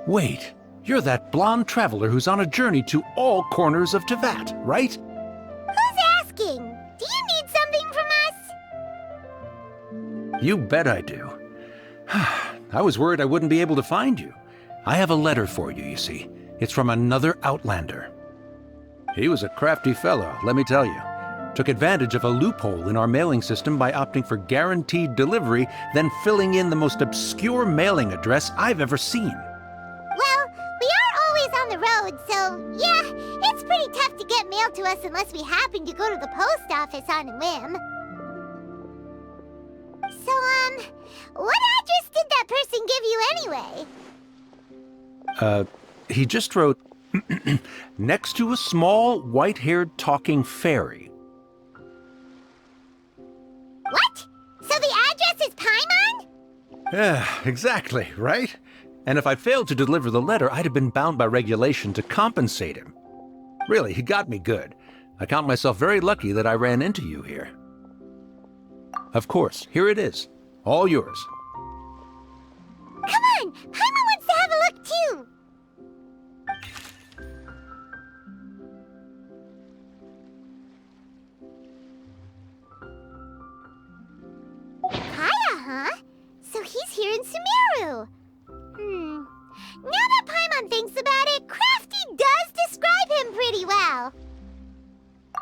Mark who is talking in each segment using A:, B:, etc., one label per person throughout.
A: Wait, you're that blonde traveler who's on a journey to all corners of Teyvat, right?
B: Who's asking? Do you need something from us?
A: You bet I do. I was worried I wouldn't be able to find you. I have a letter for you, you see. It's from another Outlander. He was a crafty fellow, let me tell you. Took advantage of a loophole in our mailing system by opting for guaranteed delivery, then filling in the most obscure mailing address I've ever seen.
B: Well, we are always on the road, so yeah, it's pretty tough to get mail to us unless we happen to go to the post office on a whim. So, what address did that person give you anyway?
A: He just wrote, next to a small, white-haired talking fairy.
B: What? So the address is Paimon?
A: Yeah, exactly, right? And if I failed to deliver the letter, I'd have been bound by regulation to compensate him. Really, he got me good. I count myself very lucky that I ran into you here. Of course, here it is. All yours.
B: Come on! Paimon wants to have a look too! Kaya, huh? So he's here in Sumeru. Now that Paimon thinks about it, Crafty does describe him pretty well.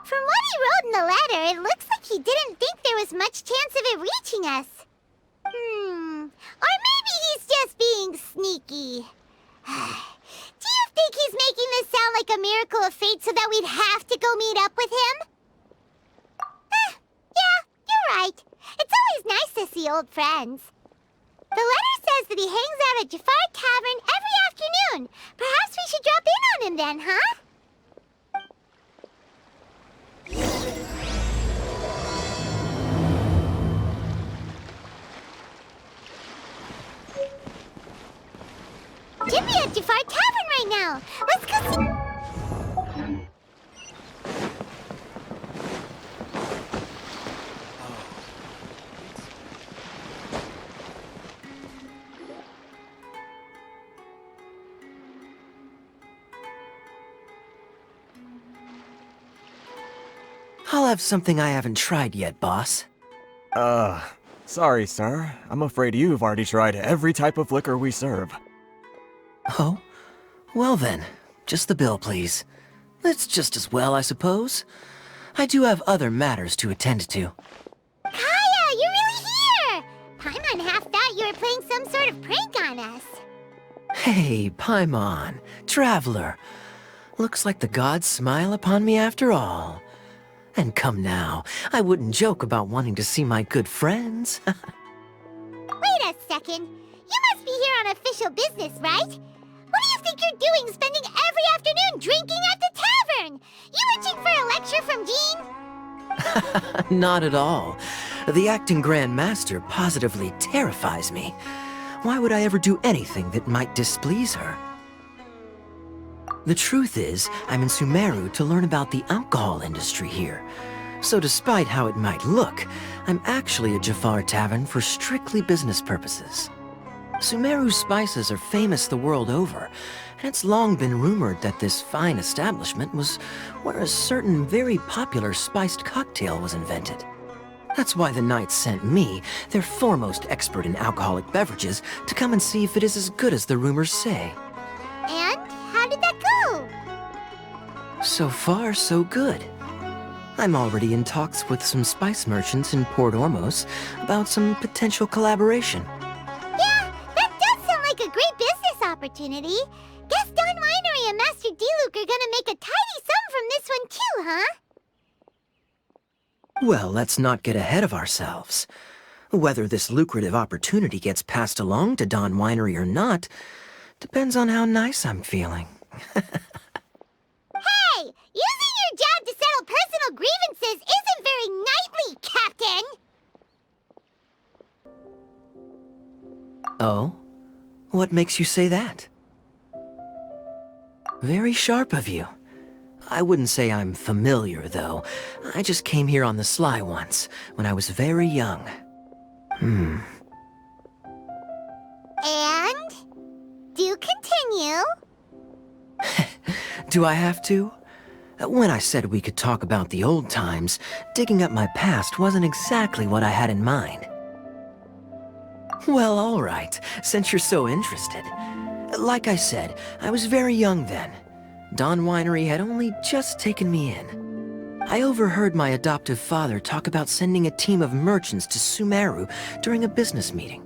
B: From what he wrote in the letter, it looks like he didn't think there was much chance of it reaching us. Or maybe he's just being sneaky. Do you think he's making this sound like a miracle of fate so that we'd have to go meet up with him? Yeah, you're right. It's always nice to see old friends. The letter says that he hangs out at Jafar Tavern every afternoon. Perhaps we should drop in on him then, huh? Jimmy at Jafar Tavern right now. Let's go see...
C: I'll have something I haven't tried yet, boss.
D: Sorry, sir. I'm afraid you've already tried every type of liquor we serve.
C: Oh? Well then, just the bill, please. That's just as well, I suppose. I do have other matters to attend to.
B: Kaya, you're really here! Paimon half thought you were playing some sort of prank on us.
C: Hey, Paimon, traveler. Looks like the gods smile upon me after all. And come now, I wouldn't joke about wanting to see my good friends.
B: Wait a second. You must be here on official business, right? What do you think you're doing spending every afternoon drinking at the tavern? You itching for a lecture from Jean?
C: Not at all. The acting Grand Master positively terrifies me. Why would I ever do anything that might displease her? The truth is, I'm in Sumeru to learn about the alcohol industry here. So despite how it might look, I'm actually at Jafar Tavern for strictly business purposes. Sumeru's spices are famous the world over, and it's long been rumored that this fine establishment was where a certain very popular spiced cocktail was invented. That's why the Knights sent me, their foremost expert in alcoholic beverages, to come and see if it is as good as the rumors say.
B: And how did that go?
C: So far, so good. I'm already in talks with some spice merchants in Port Ormos about some potential collaboration.
B: Yeah, that does sound like a great business opportunity. Guess Don Winery and Master D-Luke are gonna make a tidy sum from this one too, huh?
C: Well, let's not get ahead of ourselves. Whether this lucrative opportunity gets passed along to Don Winery or not depends on how nice I'm feeling.
B: Hey, using your job to settle personal grievances isn't very knightly, Captain!
C: Oh? What makes you say that? Very sharp of you. I wouldn't say I'm familiar, though. I just came here on the sly once, when I was very young. And?
B: continue.
C: Do I have to? When I said we could talk about the old times, digging up my past wasn't exactly what I had in mind. Well, all right, since you're so interested. Like I said, I was very young then. Dawn Winery had only just taken me in. I overheard my adoptive father talk about sending a team of merchants to Sumeru during a business meeting.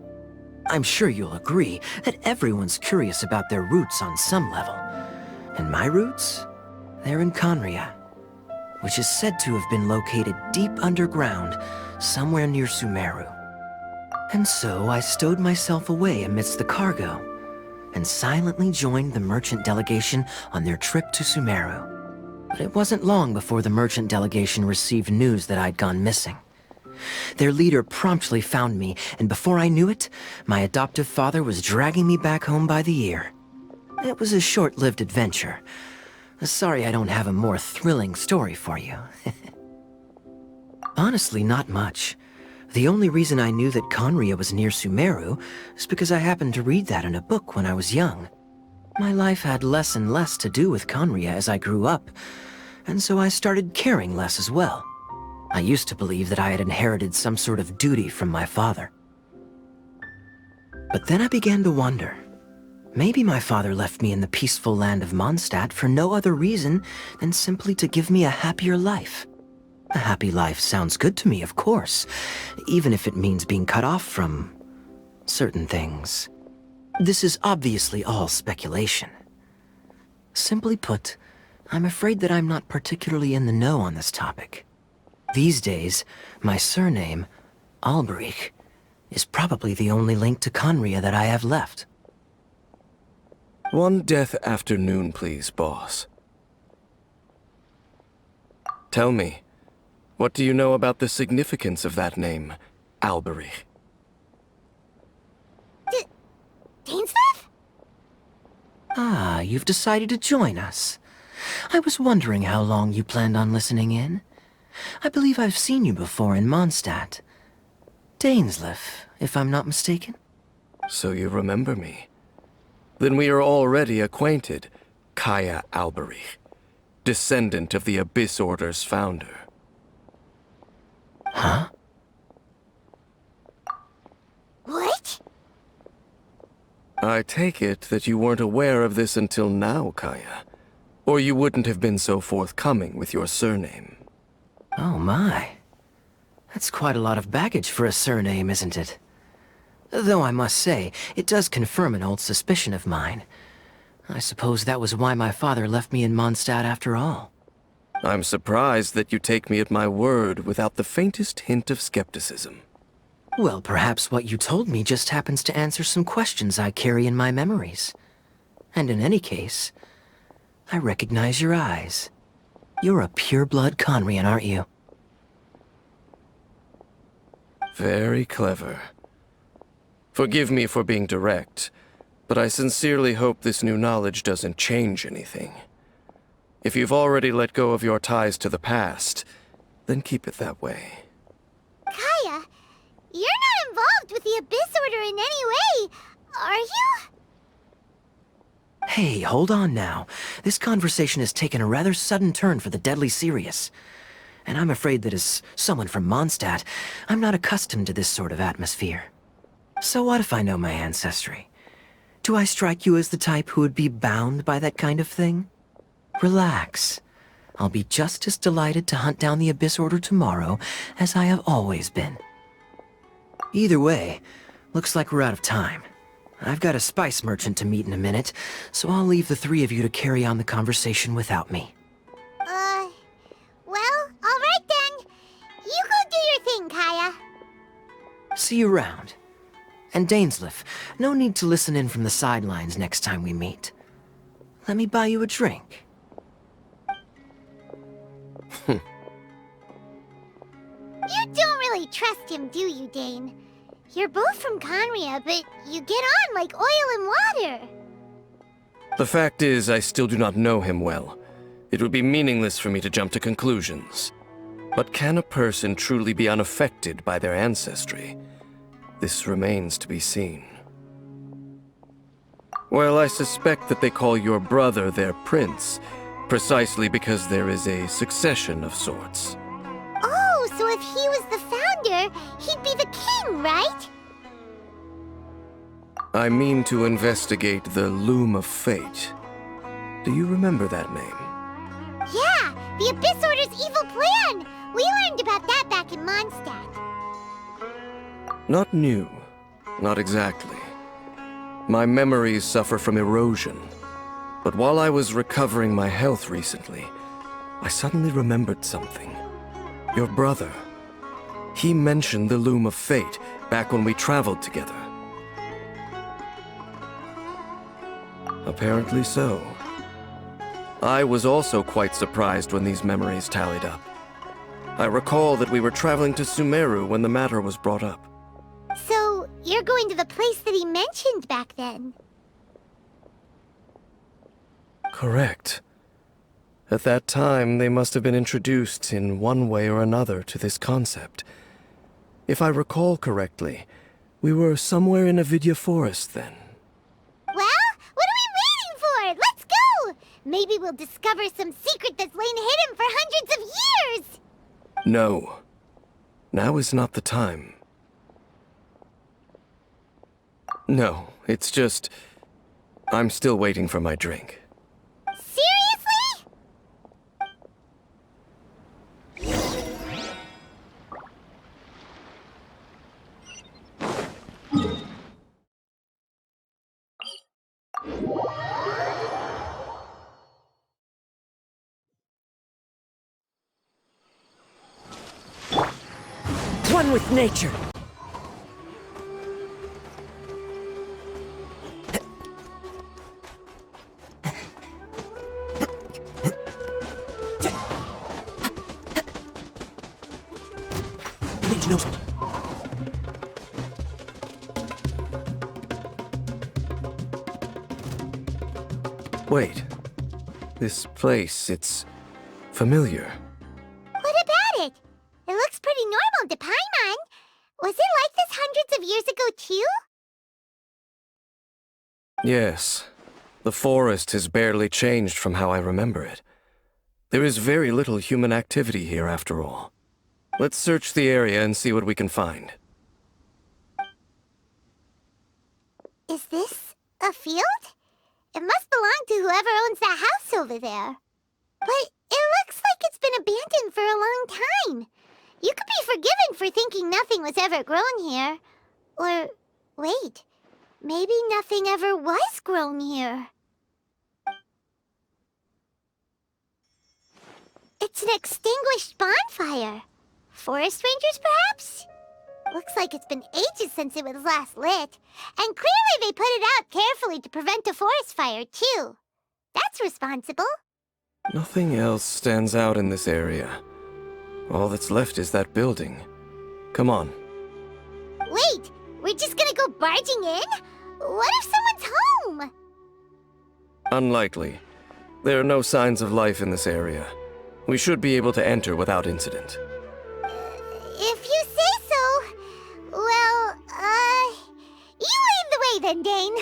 C: I'm sure you'll agree that everyone's curious about their roots on some level. And my roots? They're in Conria, which is said to have been located deep underground, somewhere near Sumeru. And so I stowed myself away amidst the cargo, and silently joined the merchant delegation on their trip to Sumeru. But it wasn't long before the merchant delegation received news that I'd gone missing. Their leader promptly found me, and before I knew it, my adoptive father was dragging me back home by the ear. It was a short-lived adventure. Sorry I don't have a more thrilling story for you. Honestly, not much. The only reason I knew that Conria was near Sumeru is because I happened to read that in a book when I was young. My life had less and less to do with Conria as I grew up, and so I started caring less as well. I used to believe that I had inherited some sort of duty from my father. But then I began to wonder. Maybe my father left me in the peaceful land of Mondstadt for no other reason than simply to give me a happier life. A happy life sounds good to me, of course, even if it means being cut off from certain things. This is obviously all speculation. Simply put, I'm afraid that I'm not particularly in the know on this topic. These days, my surname, Alberich, is probably the only link to Conria that I have left.
E: One death afternoon, please, boss. Tell me, what do you know about the significance of that name, Alberich?
B: Dainsleif?
C: Ah, you've decided to join us. I was wondering how long you planned on listening in. I believe I've seen you before in Mondstadt. Dainsleif, if I'm not mistaken.
E: So you remember me. Then we are already acquainted, Kaya Alberich, descendant of the Abyss Order's founder.
C: Huh?
B: What?
E: I take it that you weren't aware of this until now, Kaya. Or you wouldn't have been so forthcoming with your surname.
C: Oh my. That's quite a lot of baggage for a surname, isn't it? Though I must say, it does confirm an old suspicion of mine. I suppose that was why my father left me in Mondstadt after all.
E: I'm surprised that you take me at my word without the faintest hint of skepticism.
C: Well, perhaps what you told me just happens to answer some questions I carry in my memories. And in any case, I recognize your eyes. You're a pure-blood Conrian, aren't you?
E: Very clever. Forgive me for being direct, but I sincerely hope this new knowledge doesn't change anything. If you've already let go of your ties to the past, then keep it that way.
B: Kaya, you're not involved with the Abyss Order in any way, are you?
C: Hey, hold on now. This conversation has taken a rather sudden turn for the deadly serious. And I'm afraid that as someone from Mondstadt, I'm not accustomed to this sort of atmosphere. So what if I know my ancestry? Do I strike you as the type who would be bound by that kind of thing? Relax. I'll be just as delighted to hunt down the Abyss Order tomorrow as I have always been. Either way, looks like we're out of time. I've got a spice merchant to meet in a minute, so I'll leave the three of you to carry on the conversation without me.
B: Well, alright then. You go do your thing, Kaya.
C: See you around. And Dainsleif, no need to listen in from the sidelines next time we meet. Let me buy you a drink.
B: You don't really trust him, do you, Dane? You're both from Conria, but you get on like oil and water.
E: The fact is, I still do not know him well. It would be meaningless for me to jump to conclusions. But can a person truly be unaffected by their ancestry? This remains to be seen. Well, I suspect that they call your brother their prince, precisely because there is a succession of sorts.
B: Oh, so if he was the founder, he'd be the king, right?
E: I mean to investigate the Loom of Fate. Do you remember that name?
B: Yeah, the Abyss Order's evil plan! We learned about that back in Mondstadt.
E: Not new. Not exactly. My memories suffer from erosion. But while I was recovering my health recently, I suddenly remembered something. Your brother. He mentioned the Loom of Fate back when we traveled together. Apparently so. I was also quite surprised when these memories tallied up. I recall that we were traveling to Sumeru when the matter was brought up.
B: So, you're going to the place that he mentioned back then?
E: Correct. At that time, they must have been introduced in one way or another to this concept. If I recall correctly, we were somewhere in Avidya Forest then.
B: Well, what are we waiting for? Let's go! Maybe we'll discover some secret that's lain hidden for hundreds of years!
E: No. Now is not the time. No, it's just... I'm still waiting for my drink.
B: Seriously?
C: One with nature.
E: Wait. This place, it's familiar.
B: What about it? It looks pretty normal to Paimon. Was it like this hundreds of years ago, too?
E: Yes. The forest has barely changed from how I remember it. There is very little human activity here, after all. Let's search the area and see what we can find.
B: Is this a field? It must belong to whoever owns that house over there. But it looks like it's been abandoned for a long time. You could be forgiven for thinking nothing was ever grown here. Or, wait, maybe nothing ever was grown here. It's an extinguished bonfire. Forest rangers, perhaps? Looks like it's been ages since it was last lit. And clearly they put it out carefully to prevent a forest fire, too. That's responsible.
E: Nothing else stands out in this area. All that's left is that building. Come on.
B: Wait, we're just gonna go barging in? What if someone's home?
E: Unlikely. There are no signs of life in this area. We should be able to enter without incident.
B: If you say so. Well, you lead the way then, Dane.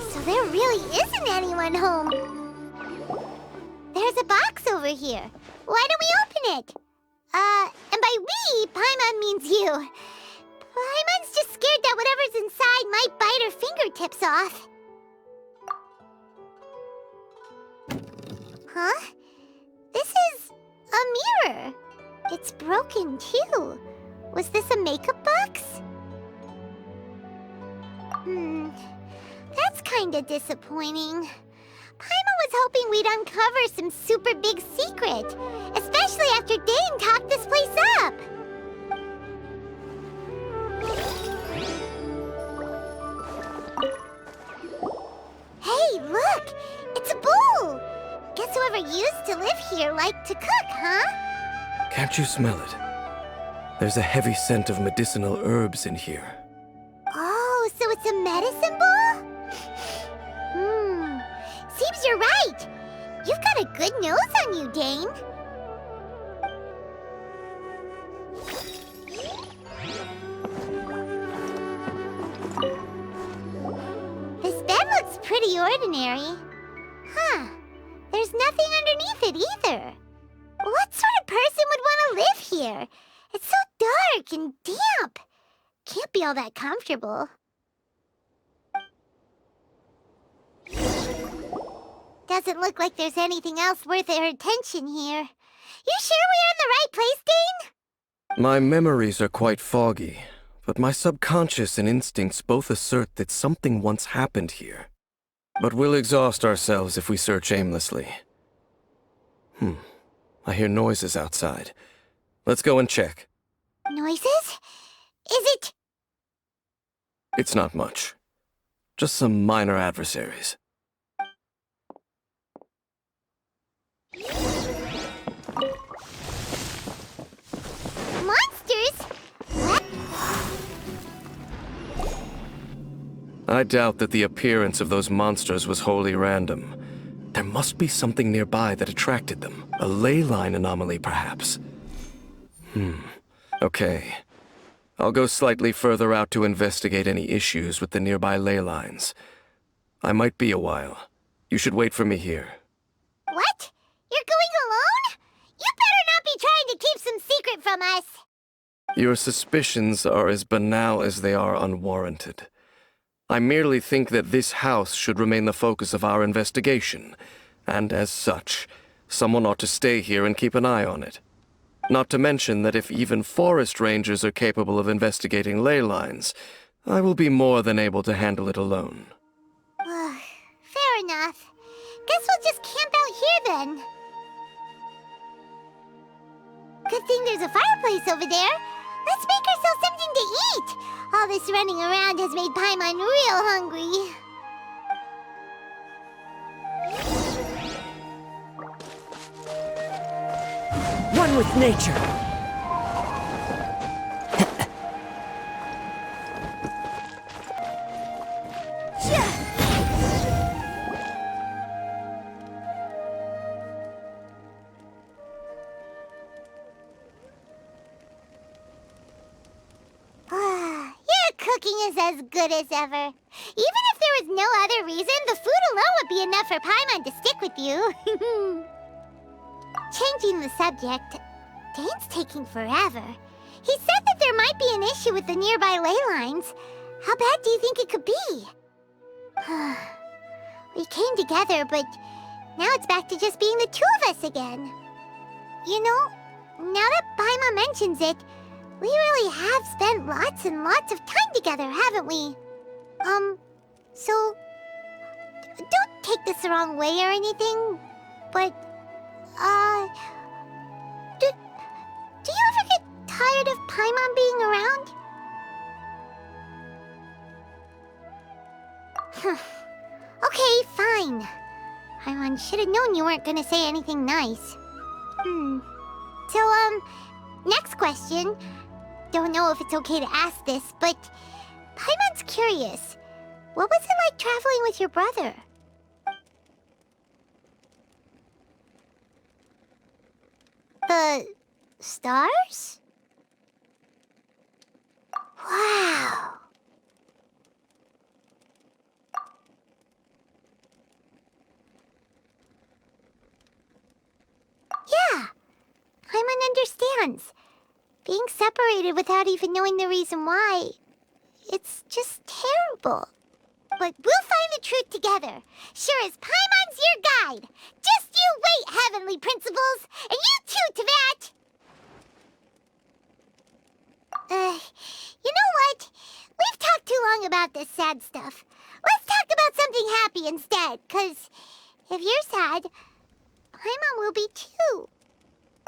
B: So there really isn't anyone home. There's a box over here. Why don't we open it? And by we, Paimon means you. Paimon's just scared that whatever's inside might bite her fingertips off. Huh? This is a mirror. It's broken, too. Was this a makeup box? That's kinda disappointing. Paimon was hoping we'd uncover some super big secret, especially after Dane talked this place up. Hey, look! It's a bowl! Guess whoever used to live here liked to cook, huh?
E: Can't you smell it? There's a heavy scent of medicinal herbs in here.
B: Oh, so it's a medicine bowl? you're right. You've got a good nose on you, Dane. This bed looks pretty ordinary. Huh. There's nothing underneath it either. What sort of person would want to live here? It's so dark and damp. Can't be all that comfortable. Doesn't look like there's anything else worth our attention here. You sure we're in the right place, Dane?
E: My memories are quite foggy, but my subconscious and instincts both assert that something once happened here. But we'll exhaust ourselves if we search aimlessly. I hear noises outside. Let's go and check.
B: Noises? Is it...
E: It's not much. Just some minor adversaries.
B: monsters? What?
E: I doubt that the appearance of those monsters was wholly random. There must be something nearby that attracted them. A ley line anomaly, perhaps. Okay. I'll go slightly further out to investigate any issues with the nearby ley lines. I might be a while. You should wait for me here.
B: What? You're going alone? You better not be trying to keep some secret from us.
E: Your suspicions are as banal as they are unwarranted. I merely think that this house should remain the focus of our investigation, and as such, someone ought to stay here and keep an eye on it. Not to mention that if even forest rangers are capable of investigating ley lines, I will be more than able to handle it alone.
B: Fair enough. Guess we'll just camp out here then. Good thing there's a fireplace over there. Let's make ourselves something to eat. All this running around has made Paimon real hungry.
C: One with nature.
B: Your cooking is as good as ever. Even if there was no other reason, the food alone would be enough for Paimon to stick with you. Changing the subject, Dane's taking forever. He said that there might be an issue with the nearby ley lines. How bad do you think it could be? We came together, but now it's back to just being the two of us again. You know, now that Paimon mentions it, we really have spent lots and lots of time together, haven't we? So, don't take this the wrong way or anything, but, do you ever get tired of Paimon being around? Okay, fine. Paimon should have known you weren't gonna say anything nice. So, next question. Don't know if it's okay to ask this, but Paimon's curious. What was it like traveling with your brother? The stars? Wow. Yeah, Paimon understands. Being separated without even knowing the reason why, it's just terrible. But we'll find the truth together. Sure as Paimon's your guide. Just you wait, heavenly principles, and you too, Teyvat! You know what? We've talked too long about this sad stuff. Let's talk about something happy instead, 'cause if you're sad, Paimon will be too.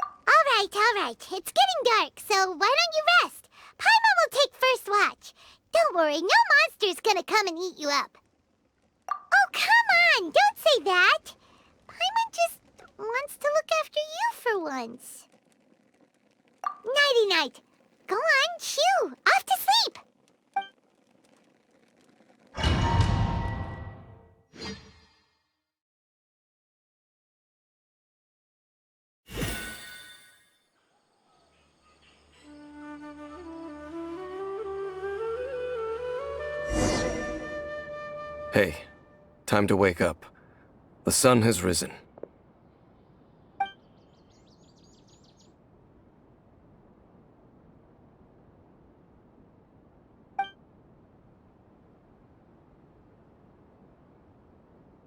B: All right. It's getting dark, so why don't you rest? Paimon will take first watch. Don't worry, no monster's gonna come and eat you up. Oh, come on! Don't say that! Paimon just wants to look after you for once. Nighty-night. Go on, shoo! Off to sleep!
E: Hey, time to wake up. The sun has risen.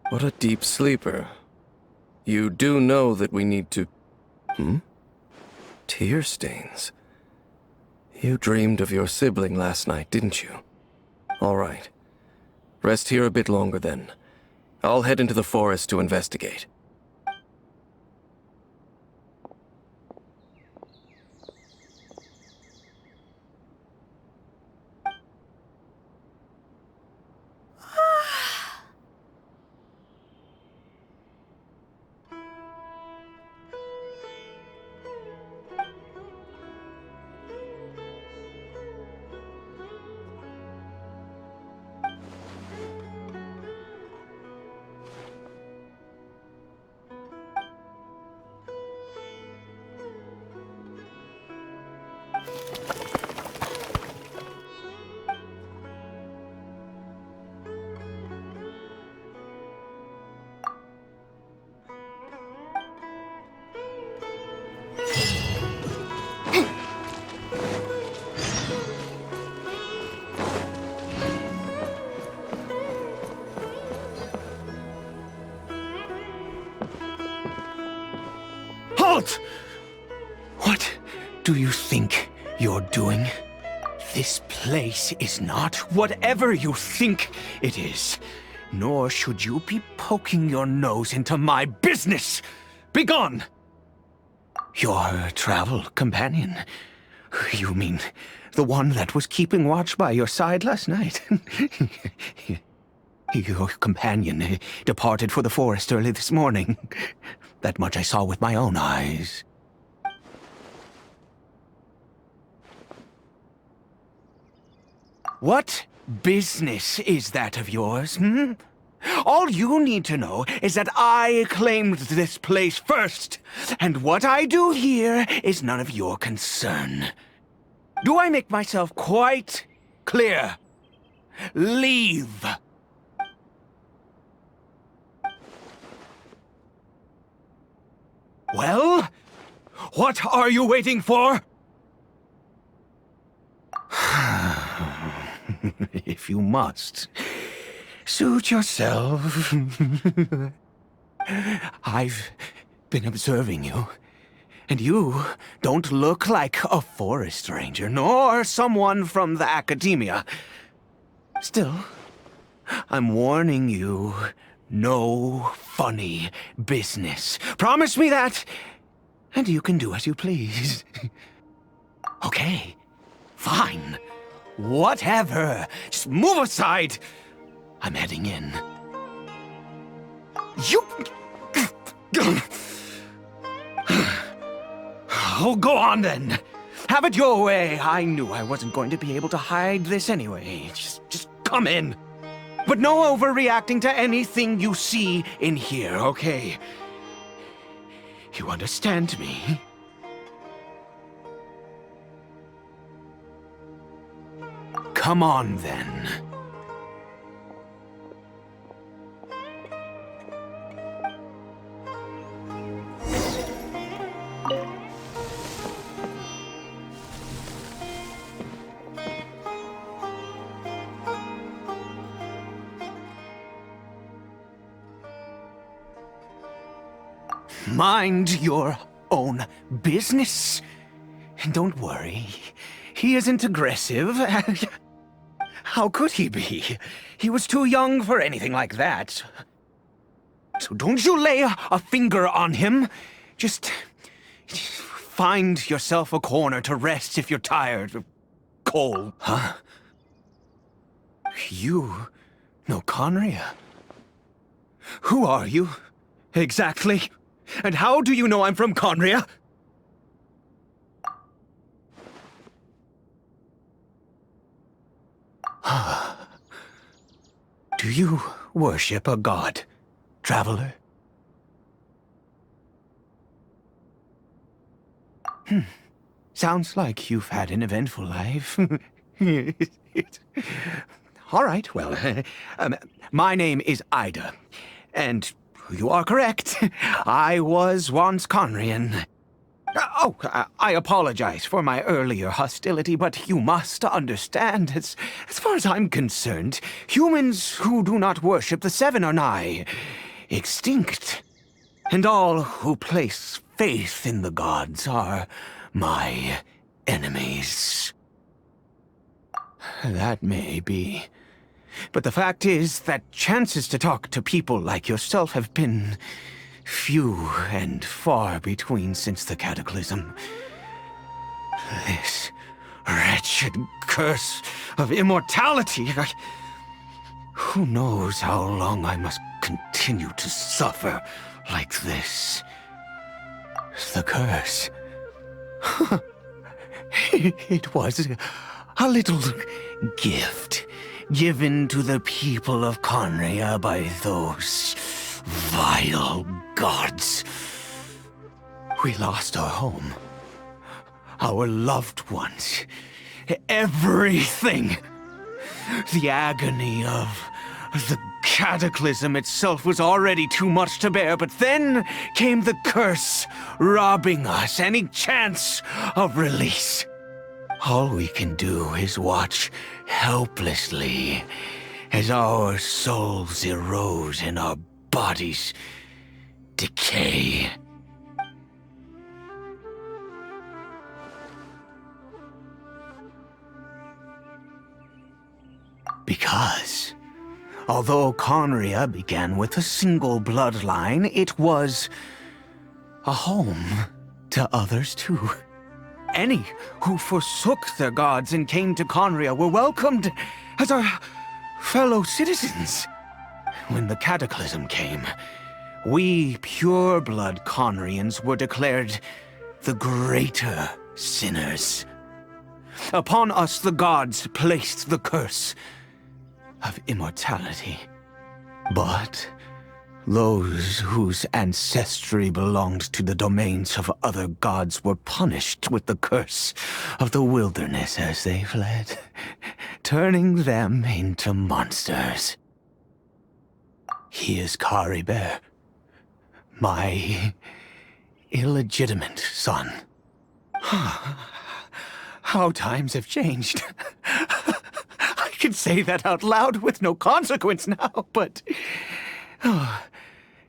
E: What a deep sleeper. You do know that we need to... Tear stains. You dreamed of your sibling last night, didn't you? All right. Rest here a bit longer then. I'll head into the forest to investigate.
A: Halt! What do you think you're doing? This place is not whatever you think it is. Nor should you be poking your nose into my business. Begone! Your travel companion. You mean the one that was keeping watch by your side last night? Your companion departed for the forest early this morning. That much I saw with my own eyes. What business is that of yours, All you need to know is that I claimed this place first, and what I do here is none of your concern. Do I make myself quite clear? Leave! Well, what are you waiting for? If you must, suit yourself. I've been observing you, and you don't look like a forest ranger, nor someone from the academia. Still, I'm warning you, no funny business. Promise me that, and you can do as you please. Okay, fine. Whatever. Just move aside. I'm heading in. You... Oh, go on then. Have it your way. I knew I wasn't going to be able to hide this anyway. Just come in. But no overreacting to anything you see in here, okay? You understand me? Come on, then. Mind your own business. And don't worry, he isn't aggressive. How could he be? He was too young for anything like that. So don't you lay a finger on him. Just find yourself a corner to rest if you're tired. Cold. Huh? You know Conria? Who are you, exactly? And how do you know I'm from Conria? Do you worship a god, traveler? Sounds like you've had an eventful life.
F: All right, well, my name is Ida, and you are correct. I was once Conrian. I apologize for my earlier hostility, but you must understand, as far as I'm concerned, humans who do not worship the Seven are nigh extinct. And all who place faith in the gods are my enemies. That may be. But the fact is that chances to talk to people like yourself have been few and far between since the cataclysm. This wretched curse of immortality. Who knows how long I must continue to suffer like this? The curse. It was a little gift given to the people of Conria by those vile gods. We lost our home, our loved ones, everything. The agony of the cataclysm itself was already too much to bear, but then came the curse, robbing us any chance of release. All we can do is watch helplessly as our souls erode and our bodies decay. Because, although Conria began with a single bloodline, it was a home to others too. Any who forsook their gods and came to Conria were welcomed as our fellow citizens. When the cataclysm came, we pure-blood Conrians were declared the greater sinners. Upon us the gods placed the curse of immortality. But those whose ancestry belonged to the domains of other gods were punished with the curse of the wilderness as they fled, turning them into monsters. He is Caribert, my illegitimate son. How times have changed. I can say that out loud with no consequence now, but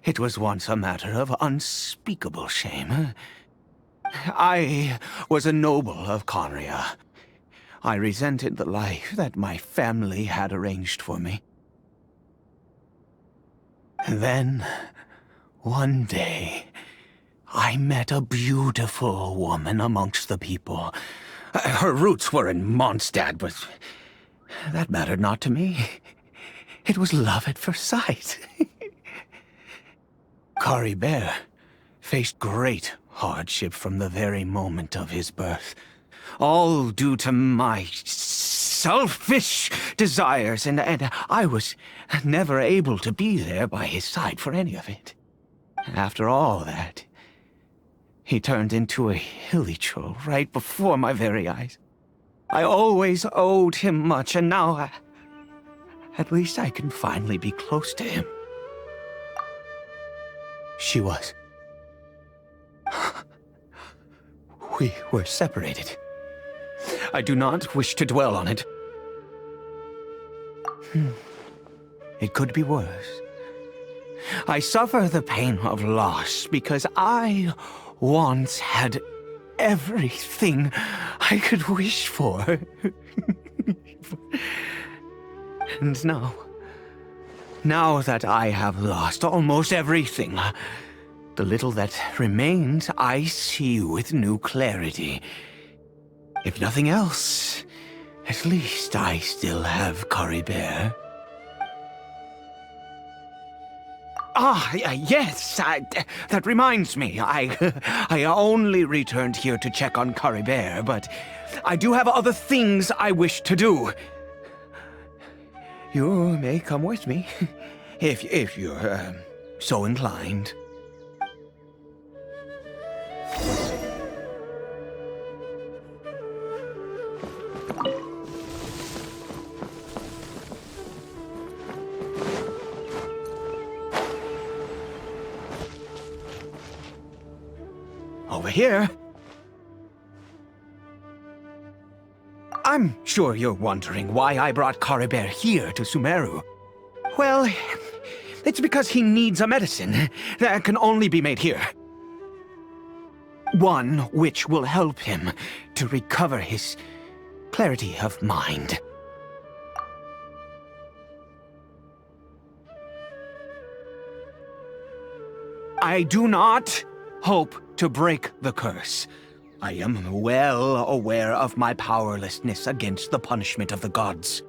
F: it was once a matter of unspeakable shame. I was a noble of Conria. I resented the life that my family had arranged for me. Then, one day, I met a beautiful woman amongst the people. Her roots were in Mondstadt, but that mattered not to me. It was love at first sight. Caribert faced great hardship from the very moment of his birth, all due to my selfish desires, and I was never able to be there by his side for any of it. After all that, he turned into a hilly troll right before my very eyes. I always owed him much, and now at least I can finally be close to him. She was. We were separated. I do not wish to dwell on it. It could be worse. I suffer the pain of loss because I once had everything I could wish for. And now that I have lost almost everything, the little that remains I see with new clarity. If nothing else, at least I still have Caribert. Yes, that reminds me. I only returned here to check on Caribert, but I do have other things I wish to do. You may come with me, if you're so inclined. here. I'm sure you're wondering why I brought Caribert here to Sumeru. Well, it's because he needs a medicine that can only be made here. One which will help him to recover his clarity of mind. I do not hope to break the curse. I am well aware of my powerlessness against the punishment of the gods.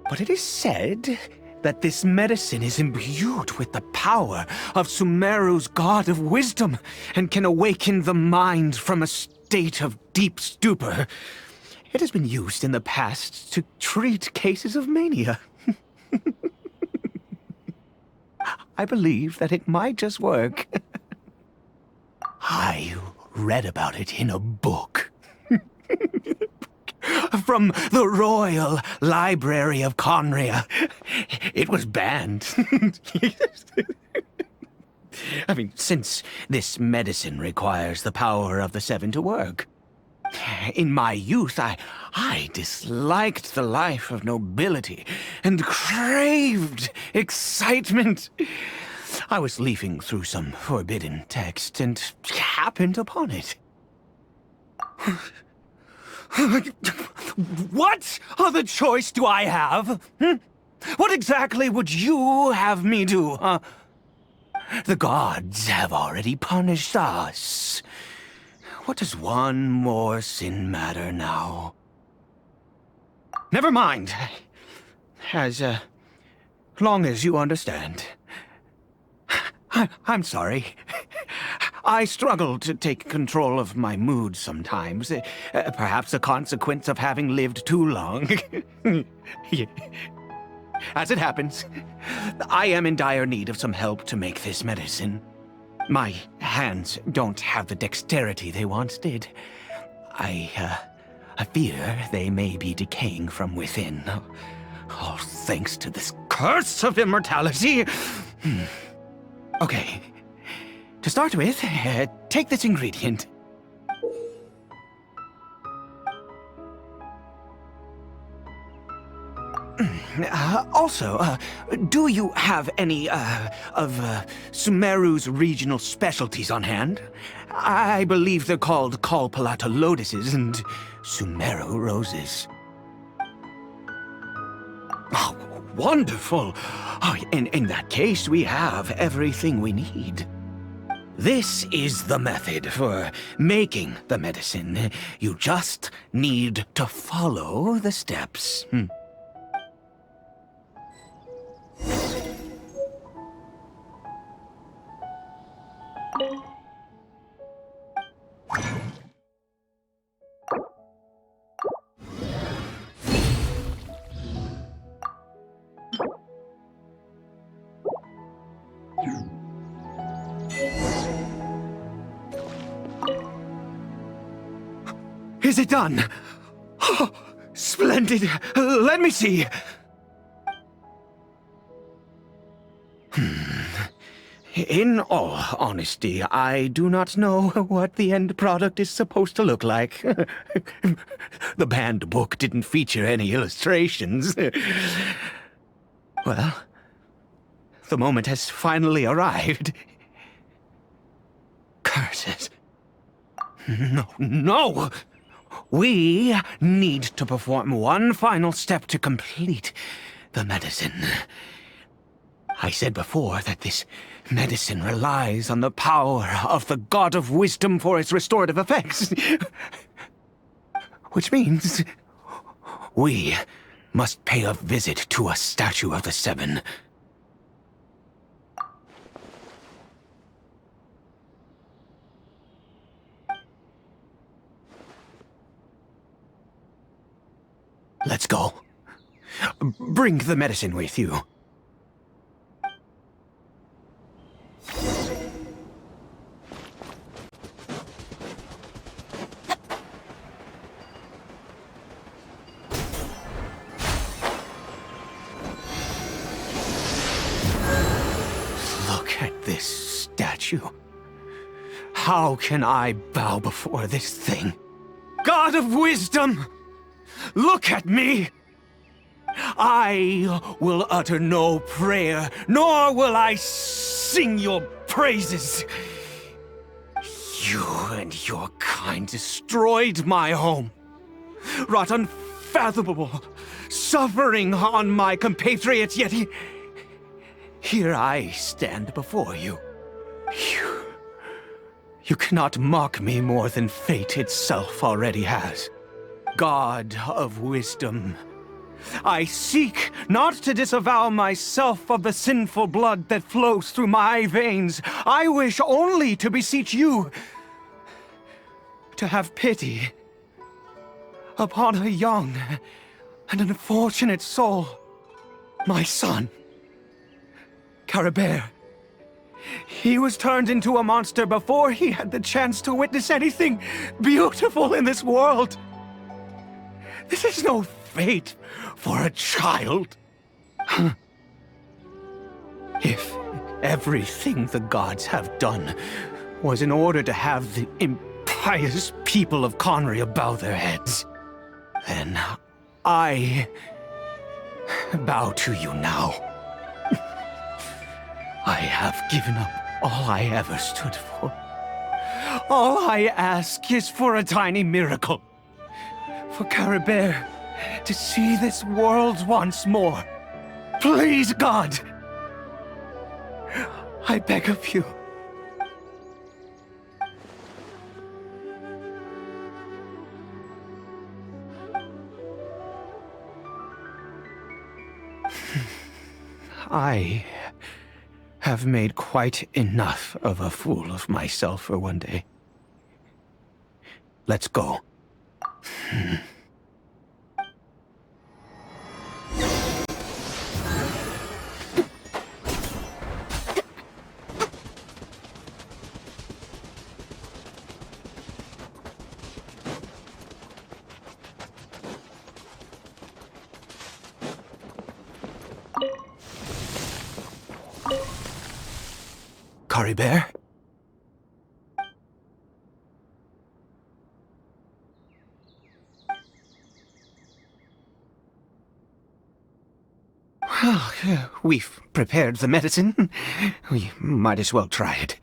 F: But it is said that this medicine is imbued with the power of Sumeru's god of wisdom and can awaken the mind from a state of deep stupor. It has been used in the past to treat cases of mania. I believe that it might just work. I read about it in a book. From the Royal Library of Conria. It was banned. I mean, since this medicine requires the power of the Seven to work. In my youth, I disliked the life of nobility and craved excitement. I was leafing through some forbidden text and happened upon it. What other choice do I have? What exactly would you have me do? The gods have already punished us. What does one more sin matter now? Never mind. As long as you understand. I'm sorry. I struggle to take control of my mood sometimes. Perhaps a consequence of having lived too long. As it happens, I am in dire need of some help to make this medicine. My hands don't have the dexterity they once did. I fear they may be decaying from within. All thanks to this curse of immortality. Okay. To start with, take this ingredient. Also, do you have any, of Sumeru's regional specialties on hand? I believe they're called Kalpalata lotuses and Sumeru roses. Oh, wonderful! Oh, in that case, we have everything we need. This is the method for making the medicine. You just need to follow the steps. Is it done? Oh, splendid. Let me see. In all honesty, I do not know what the end product is supposed to look like. The banned book didn't feature any illustrations. Well, the moment has finally arrived. Curses. No! We need to perform one final step to complete the medicine. I said before that this medicine relies on the power of the God of Wisdom for its restorative effects. Which means we must pay a visit to a statue of the Seven. Let's go. Bring the medicine with you. Look at this statue. how can I bow before this thing? God of wisdom, look at me! I will utter no prayer, nor will I sing your praises. You and your kind destroyed my home, wrought unfathomable suffering on my compatriots, yet here I stand before you. You cannot mock me more than fate itself already has. God of wisdom, I seek not to disavow myself of the sinful blood that flows through my veins. I wish only to beseech you to have pity upon a young and unfortunate soul, my son, Caribert. He was turned into a monster before he had the chance to witness anything beautiful in this world. This is no fate for a child. If everything the gods have done was in order to have the impious people of Conria bow their heads, then I bow to you now. I have given up all I ever stood for. All I ask is for a tiny miracle. For Caribert to see this world once more. Please, God! I beg of you. I have made quite enough of a fool of myself for one day. Let's go. Caribert? Well, we've prepared the medicine. We might as well try it.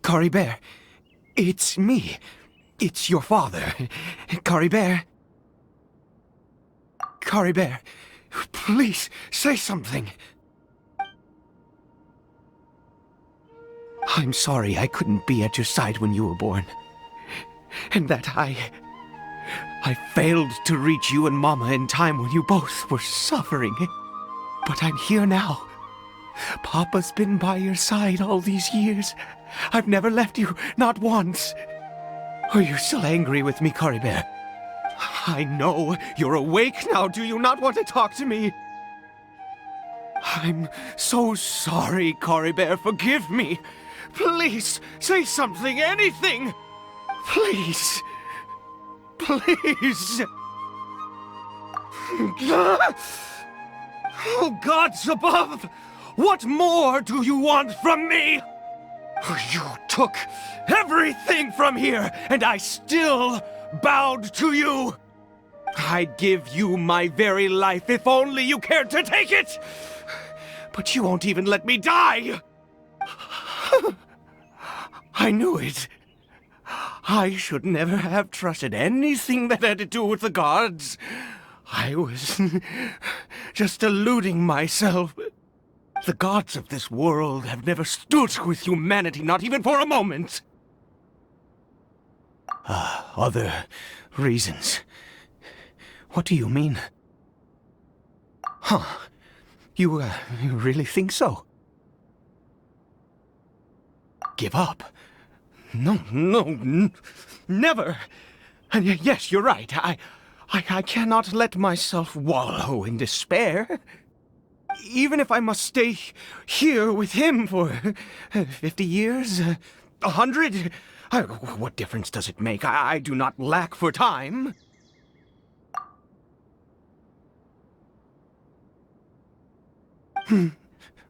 F: Caribert, it's me. It's your father. Caribert. Caribert, please say something. I'm sorry I couldn't be at your side when you were born. And that I failed to reach you and Mama in time when you both were suffering. But I'm here now. Papa's been by your side all these years. I've never left you, not once. Are you still angry with me, Caribert? I know you're awake now. Do you not want to talk to me? I'm so sorry, Caribert. Forgive me. Please, say something, anything. Please. Please. Oh, gods above! What more do you want from me? You took everything from here, and I still bowed to you. I'd give you my very life if only you cared to take it. But you won't even let me die. I knew it. I should never have trusted anything that had to do with the gods. I was just deluding myself. The gods of this world have never stood with humanity, not even for a moment. Other reasons. What do you mean? Huh. You really think so? Give up? No, never. And yes, you're right. I cannot let myself wallow in despair. Even if I must stay here with him for 50 years, 100, what difference does it make? I do not lack for time.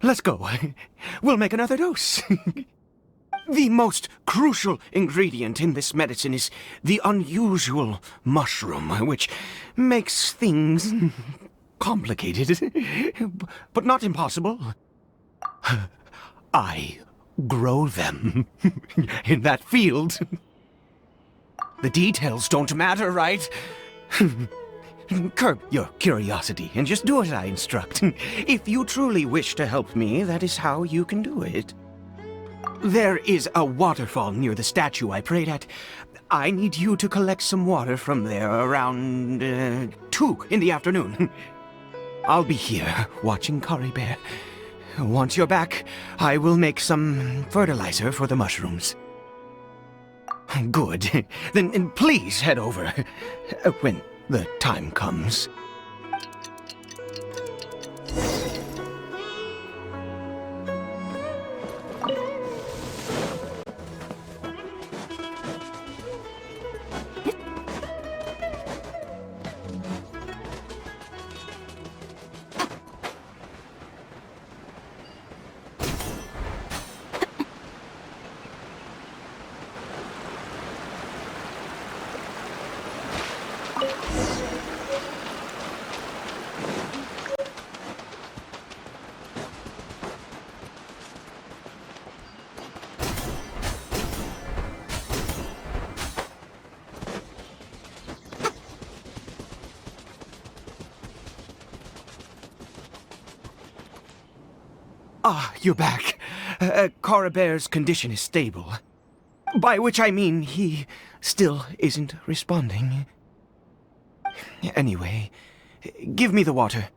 F: let's go. We'll make another dose. The most crucial ingredient in this medicine is the unusual mushroom, which makes things complicated, but not impossible. I grow them in that field. The details don't matter, right? Curb your curiosity and just do as I instruct. If you truly wish to help me, that is how you can do it. There is a waterfall near the statue I prayed at. I need you to collect some water from there around 2 in the afternoon. I'll be here watching Caribert. Once you're back, I will make some fertilizer for the mushrooms. Good. Then please head over when the time comes. Ah, you're back. Caribert's condition is stable. By which I mean he still isn't responding. Anyway, give me the water.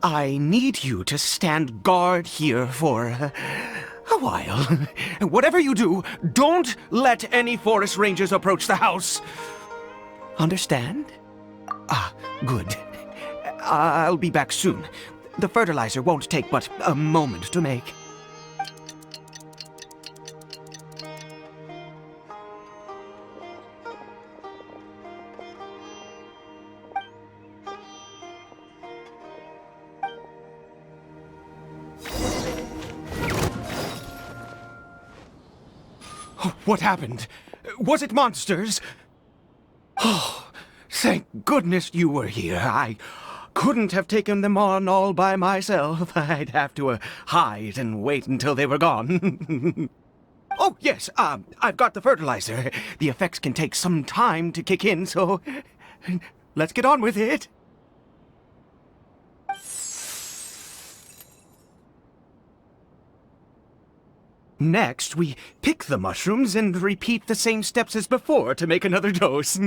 F: I need you to stand guard here for a while. Whatever you do, don't let any forest rangers approach the house. Understand? Ah, good. I'll be back soon. The fertilizer won't take but a moment to make. What happened? Was it monsters? Oh, thank goodness you were here. I couldn't have taken them on all by myself. I'd have to hide and wait until they were gone. Oh, yes, I've got the fertilizer. The effects can take some time to kick in, so let's get on with it. Next, we pick the mushrooms and repeat the same steps as before to make another dose.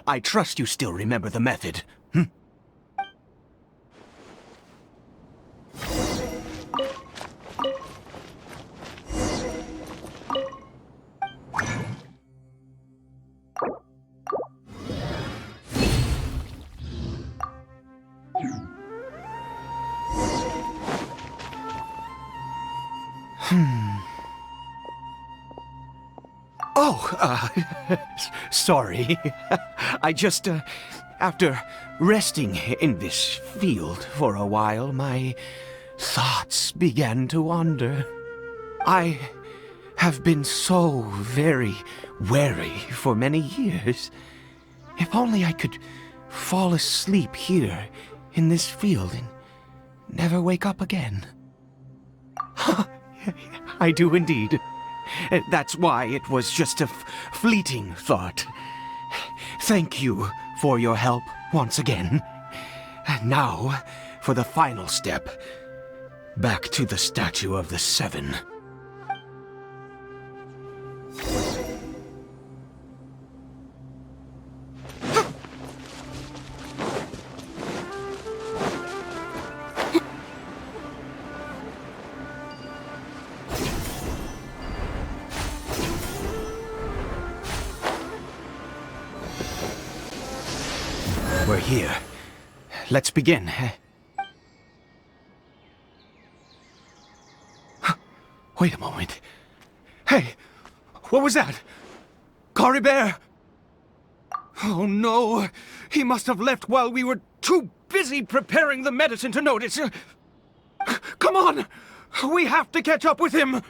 F: I trust you still remember the method. Oh, sorry. I just, after resting in this field for a while, my thoughts began to wander. I have been so very wary for many years. If only I could fall asleep here in this field and never wake up again. I do indeed. That's why it was just a fleeting thought. Thank you for your help once again. And now, for the final step. Back to the Statue of the Seven. We're here. Let's begin. Wait a moment. Hey, What was that? Caribert! Oh no! He must have left while we were too busy preparing the medicine to notice. Come on! We have to catch up with him!